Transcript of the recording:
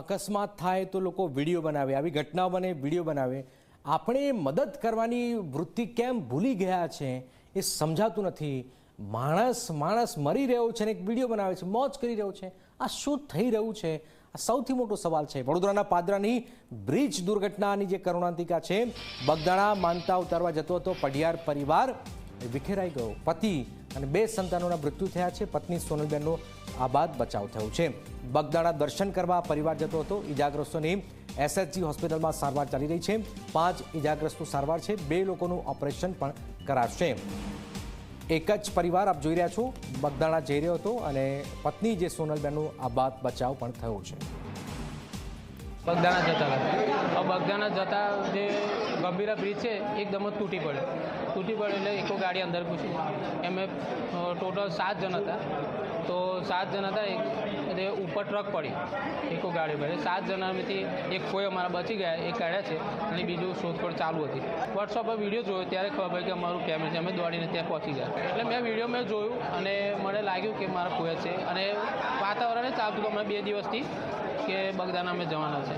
અકસ્માત થાય તો લોકો વિડીયો બનાવે, આવી ઘટનાઓ બને વિડીયો બનાવે. આપણે મદદ કરવાની વૃત્તિ કેમ ભૂલી ગયા છે એ સમજાતું નથી. માણસ મરી રહ્યો છે ને એક વિડીયો બનાવે છે, મોજ કરી રહ્યો છે. આ શું થઈ રહ્યું છે? આ સૌથી મોટો સવાલ છે. વડોદરાના પાદરાની બ્રિજ દુર્ઘટનાની જે કરુણાંતિકા છે, બગદાણા માનતા ઉતારવા જતો હતો પઢિયાર પરિવાર વિખેરાઈ ગયો. પતિ અને 2 સંતાનોના મૃત્યુ થયા છે. પત્ની સોનલબેનનો આબાદ બચાવ થયો છે. બગદાણા દર્શન કરવા પરિવાર જતો હતો. ઇજાગ્રસ્તોની એસએચજી હોસ્પિટલમાં સારવાર ચાલી રહી છે. 5 ઇજાગ્રસ્તો સારવાર છે. 2 લોકોનું ઓપરેશન પણ કરાશે. એક જ પરિવાર આપ જોઈ રહ્યા છો, બગદાણા જઈ રહ્યો હતો અને પત્ની જે સોનલબેનનો આબાદ બચાવ પણ થયો છે. બગદાણા જતા હતા. બગદાણા જતા જે ગંભીરા બ્રિજ છે એકદમ જ તૂટી પડ્યો એટલે એકો ગાડી અંદર ઘૂસી. એમાં ટોટલ 7 જણ હતા. તો 7 જણ હતા, એટલે ઉપર ટ્રક પડી એકો ગાડી પર. 7 જણામાંથી એક કોઈ અમારા બચી ગયા, એક કાઢ્યા છે અને બીજું શોધખોળ ચાલુ હતી. વોટ્સઅપ પર વિડીયો જોયો ત્યારે ખબર પડી કે અમારું કેમેર છે. અમે દોડીને ત્યાં પહોંચી ગયા. એટલે મેં વિડીયો જોયું અને મને લાગ્યું કે મારા કોઈ છે અને વાતાવરણ ચાલતું હતું હમણાં 2 દિવસથી કે બગદાણા અમે જવાના છે.